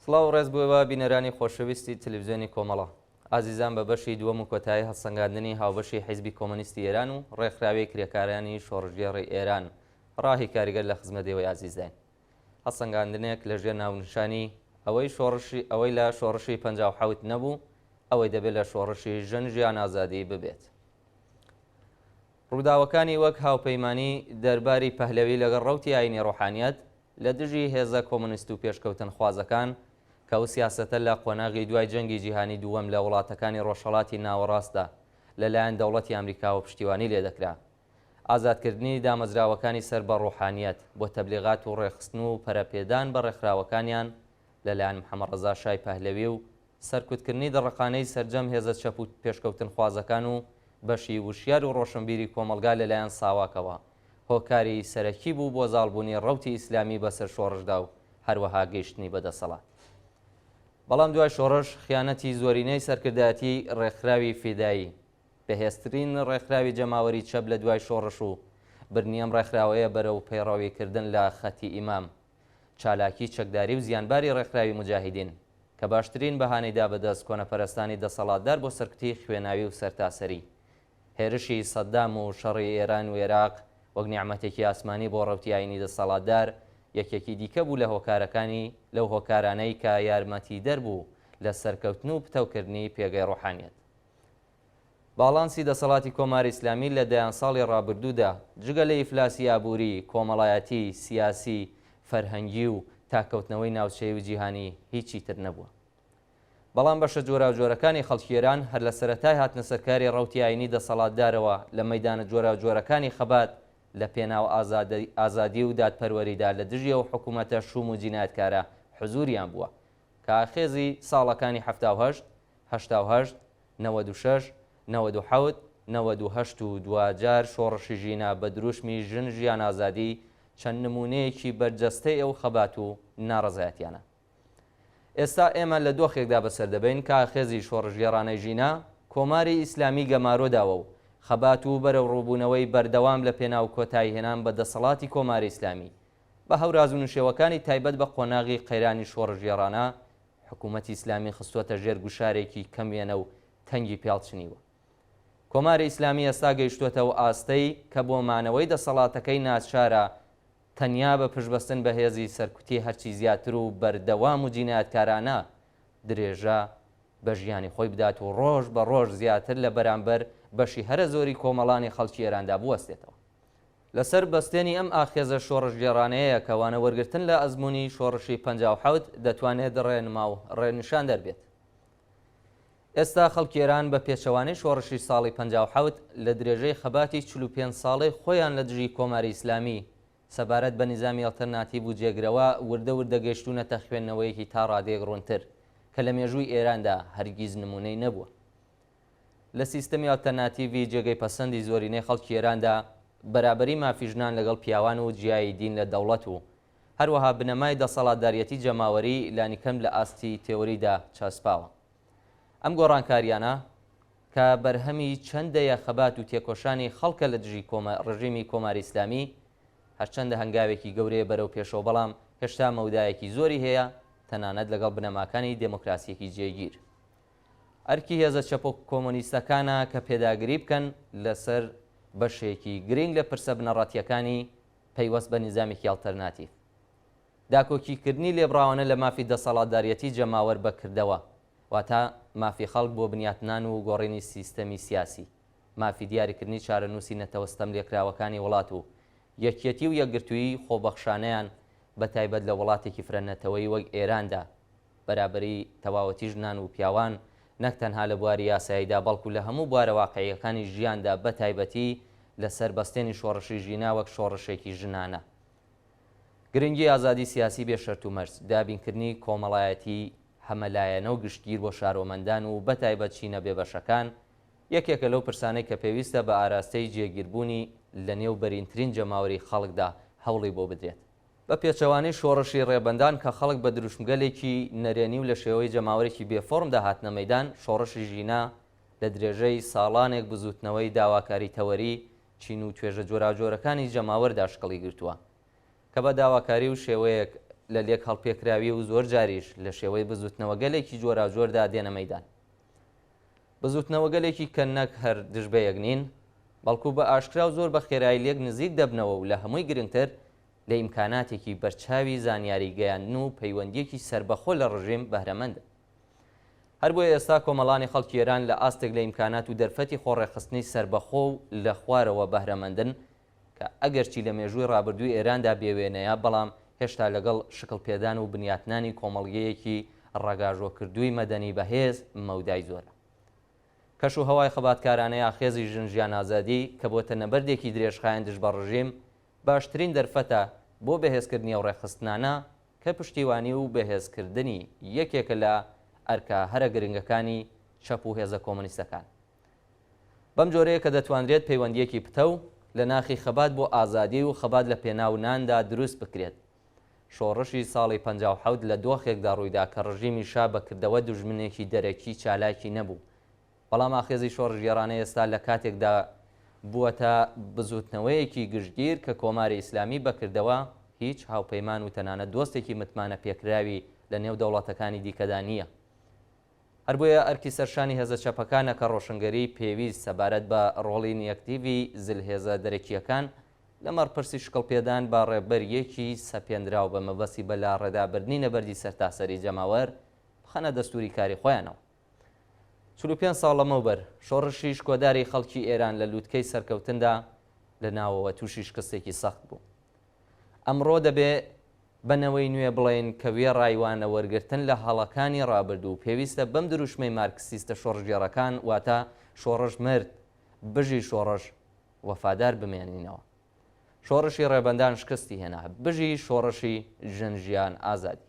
سڵاو ڕێز بووەوە بینەرانی خۆشەویستی تەلەڤیزیۆنی کۆمەڵە. ئازیزان بە بەشی دووەم و کۆتایی هەڵسەنگاندنی هاوبەشی حیزبی کۆمۆنیستی ئێران و ڕێکخراوەی کرێکارانی شۆڕژگێڕی ئێران ڕاهی کاریگەر لە خزمەتەوەی ئازیزداین. هەڵسەنگاندنێک لەژێر ناونیشانی ئەوەی لە شۆڕشی 57 نەبوو، ئەوەی دەبێت لە شۆڕشی ژن ژیان ئازادی ببێت. ڕووداوەکانی وەک هاوپەیمانی دەرباری پەهلەوی لەگەڵ ڕەوتی ئاینی ڕۆحانیەت لە دژی هێزە کۆمۆنیست و پێشکەوتن خوازەکان کە ئەو سیاسەتە لە قۆناغی دوای جەنگی جیهانی دووەم لە وڵاتەکانی ڕۆژهەڵاتی ناوەڕاستدا لەلایەن دەوڵەتی ئەمریکا و پشتیوانی لێ دەکرا. ئازادکردنی دامەزراوەکانی سەر بە ڕۆحانیەت بۆ تەبلیغات و ڕێخستن و پەرەپێدان بە ڕێکخراوەکانیان لەلایەن محەممەد ڕەزا شای پەهلەوی و سەرکوتکردنی دەڕەقانەی سەرجەم هێزە چەپ و پێشکەوتن خوازەکان و بەشی وشیار و ڕۆشنبیری کۆمەلگا لەلایەن ساواکەوە هۆکاری سەرەکی بوو بۆ زاڵبوونی ڕەوتی ئیسلامی بەسەر شۆڕشدا و هەروەها گەیشتنی بەدەسەڵات. بەڵام دوای شۆڕش خیانەتی زۆرینەی سەرکردایەتی ڕێکخراوی فیدایی بەهێزترین ڕێکخراوی جەماوەری چەپ لە دوای شۆڕش و برنیەم ڕێکخراوەیە بەرەو پەیڕەویکردن لە خەتی ئیمام، چالاکی چەکداری و زیانباری ڕێکخراوی مجاهیدین کە باشترین بەهانەیدا بەدەست کۆنەپەرستانی دەسەڵاتدار بۆ سەرکوتی خوێناوی و سەرتاسەری، هێرشی سەددام و شەڕی ئێران و عێراق وەک نیعمەتێکی ئاسمانی بۆ ڕەوتی ئاینی دەسەڵاتدار یەکێکی دیکە بوو لە هۆکارەکانی لەو هۆکارانەی کە یارمەتی دەربوو لە سەرکەوتن و پتەوکردنی پێگەی ڕۆحانیەت. باڵانسی دەسەڵاتی کۆماری ئیسلامی لە دەیان ساڵی ڕابردوودا جگە لە ئیفلاسی ئابووری، کۆمەڵایەتی، سیاسی، فەرهەنگی و تاکەوتنەوەی ناوچەی و جیهانی هیچی تر نەبووە. بەڵام بەشە جۆراوجۆرەکانی خەڵکی ئێران هەر لە سەرەتای هاتنە سەرکاری ڕەوتی ئاینی دەسەڵاتدارەوە لە مەیدانە جۆراوجۆرەکانی خەبات لە پێناو ئازادی و دادپەروەریدا لە دژی و حکوومەتە شوم و جینایەتکارە حزوریان بووە کە ئاخێزی ساڵەکانی 78، 88، 96، 97، 98 و دوجار شۆڕشی ژینا بە دروشمی ژن ژیان ئازادی چەند نمونەیەکی بەرجەستەی ئەو خەبات و ناڕەزایەتیانە. ئێستا ئێمە لە دۆخێکدا بەسەر دەبین کە ئاخێزی شۆڕژگێڕانەی ژینا کۆماری ئیسلامی گەمارۆداوە و خەبات و بەرەو ڕووبوونەوەی بەردەوام لە پێناو کۆتایی هێنان بە دەسەڵاتی کۆماری ئیسلامی بە هەوراز و نوشێوەکانی تایبەت بە قۆناغی قەیرانی شۆڕژگێڕانە حکوومەتی ئیسلامی خستووەتە ژێر گوشارێکی کەمێنە و تەنگی پێڵچنیوە. کۆماری ئیسلامی ئێستا گەیشتووەتەوە ئاستەی کە بۆ مانەوەی دەسەڵاتەکەی ناچارە تەنیا بە پشبەستن بە هێزی سەرکوتی هەرچی زیاتر و بەردەوام و جینایەتکارانە درێژە بە ژیانی خۆی بدات و ڕۆژ بە ڕۆژ زیاتر لە بەرامبەر بەشی هەرە زۆری کۆمەڵانی خەڵکی ئێراندا بوەستێتەوە. لەسەر بەستێنی ئەم ئاخێزە شۆڕژگێڕانەیە کەوانە وەرگرتن لە ئەزمموی شۆڕشی 57 دەتوانێت ڕێنما و ڕێنشان دەربێت. ئێستا خەڵکی ئێران بە پێچەوانەی شۆڕشی ساڵی 57 لە درێژەی خەباتی 45 ساڵی خۆیان لە دژی کۆماری ئیسلامی سەبارەت بە نیزامی ئەڵتەرناتیڤ و جێگرەوە وردە وردە گەیشتوونەتە خوێندنەوەیەکی تا ڕادێک ڕوونتر کە لە مێژووی ئێراندا هەرگیز نمونەی نەبووە. لە سیستەمی ئەڵتەرناتیڤی جێگەی پەسەندی زۆرینەی خەڵکی ئێراندا بەرابەری مافیژنان لەگەڵ پیاوان و جیایی دین لە دەوڵەت و هەروەها بنەمای دەسەڵاتدارەتی جەماوەری لانیکەم لە ئاستی تێوەریدا چاسپاوە. ئەم گۆڕانکاریانە کە بەرهەمی چەندەیە خەبات و تێکۆشانی خەڵکە لە دژی ڕژیمی کۆماری ئیسلامی هەرچەندە هەنگاوێکی گەورەیە بەرەو پێشەوە، بەڵام هێشتا مەودایەکی زۆری هەیە تەنانەت لەگەڵ بنەماکانی دێموکراسیەکی جێگیر. ئەرکی هێزە چەپ و کۆمۆنیستەکانە کە پێداگری بکەن لەسەر بەشێکی گرنگ لە پرسە بنەڕەتیەکانی پەیوەست بە نیزامێکی ئەڵتەرناتیڤ، داکۆکیکردنی لێبڕاوانە لە مافی دەسەڵاتدارەتی جەماوەر بەکردەوە، واتە مافی خەڵک بۆ بنیاتنان و گۆڕینی سیستەمی سیاسی، مافی دیاریکردنی چارەنووسی نەتەوەستەم لێکراوەکانی وڵات و یەکێتی و یەکگرتووی خۆبەخشانەیان بە تایبەت لە وڵاتێکی فرەنەتەوەی وەک ئێراندا بەرابەری تەواوەتی ژنان و پیاوان نەک تەنها لە بواری یاساییدا بەڵکو لە هەموو بوارە واقعیەکانی ژیاندا بە تایبەتی لەسەر بەستێنی شۆڕشی ژینا وەک شۆڕشێکی ژنانە. گرنگی ئازادی سیاسی بێ شەرت و مەرج، دابینکردنی کۆمەڵایەتی هەمەلایەنە و گشتگیر بۆ شارۆمەندان و بە تایبەت چینە بێبەشەکان یەکێکە لەو پرسانەی کە پێویستە بە ئاراستەی جێگیربوونی لە نێو بەرینترین جەماوەری خەڵکدا هەوڵی بۆ بدرێت. بە پێچەوانەی شۆڕشی ڕێبەندان کە خەڵک بە دروشمگەلێکی نەرێنی و لە شێوەی جەماوەرێکی بێفۆرمدا هاتنە مەیدان، شۆڕشی ژینا لە درێژەی ساڵانێک بزوتنەوەی داواکاری تەوەری چین و توێژە جۆراوجۆرەکانی جەماوەردا شکڵی گرتووە کە بە داواکاری و شێوەیەک لە لێک هەڵپێکراوی و زۆر جاریش لە شێوەی بزوتنەوە گەلێکی جۆرا جۆردا دێنە مەیدان. بزوتنەوە گەلێکی کە نەک هەر دژبەیەک نین، بەڵکو بە ئاشکرا و زۆر بە خێرایی لێک نزیک دەبنەوە و لە هەمووی گرنگتر لە ئیمکاناتێکی بەرچاوی زانیاری گەیاندن و پەیوەندیەکی سربەخۆ لە ڕژیم بەهرەمەندە. هەر بۆیە ئێستا کۆمەڵانی خەڵکی ئێران لە ئاستێک لە ئیمکانات و دەرفەتی خۆڕێخستنی سربەخۆ و لە خوارەوە بەهرەمەندن کە ئەگەرچی لە مێژووی ڕابردووی ئێراندا بێوێنەیە، بەڵام هێشتا لەگەڵ شکڵپێدان و بنیاتنانی کۆمەڵگەیەکی ڕاگاژۆکردووی مەدەنی بەهێز مەودای زۆرە. کەش و هەوای خەباتکارانەی ئاخێزی ژنجیان ئازادی کە بۆتە نەبەردێکی درێژخایەن دژ بە ڕژیم باشترین دەرفەتە بۆ بەهێزکردنی ئەو ڕێخستانە کە پشتیوانی و بەهێزکردنی یەکێکە لە ئەرکە هەرە گرنگەکانی چەپ و هێزە کۆمونیستەکان. بەم جۆرەیە کە دەتوانرێت پەیوەندیەکی پتە و لە ناخی خەبات بۆ ئازادی و خەبات لە پێناوناندا دروست بکرێت. شۆڕشی ساڵی 57 لە دۆخێکدا ڕوویدا کە ڕژیمی شا بەکردەوە دوژمنێکی دەرەکی چالاکی نەبوو، بەڵام ئاخێزی شۆڕژگێڕانە ئێستا لە کاتێکدا بووەتە بزوتنەوەیەکی گشتگیر کە کۆماری ئیسلامی بەکردەوە هیچ هاوپەیمان و تەنانەت دۆستێکی متمانە پێکراوی لە نێو دەوڵەتەکانی دیکەدا نییە. هەر بۆیە ئەرکی سەرشانی هێزە چەپەکانە کە ڕۆشنگەری پێویست سەبارەت بە ڕۆڵی نیەکتیڤی زلهێزە دەرەکیەکان لە مەڕپرسی شکڵپێدان با ڕێبەریەکی سەپێنراو بە مەبەستی بەلا ڕێدابردنی نەبەردی سەرتاسەری جەماوەر بخەنە دەستوری کاری خۆیانەوە. 45 ساڵ لەمەوبەر شۆڕشی شکۆداری خەڵکی ئێران لە لووتکەی سەرکەوتندا لە ناوەوە تووشی شکستێکی سەخت بوو. ئەمڕۆ دەبێ بنەوەی نوێ بڵێن کە وێ ڕایوانە وەرگرتن لە هەڵەکانی ڕابردوو پێویستە بەم دروشمەی مارکسیستە شۆڕژگێڕەکان واتە شۆڕش مرد بژی شۆڕش وەفادار بمێنینەوە. شۆڕشی ڕێبەندان شکستی هێنا، بژی شۆڕشی ژنجیان ئازادی.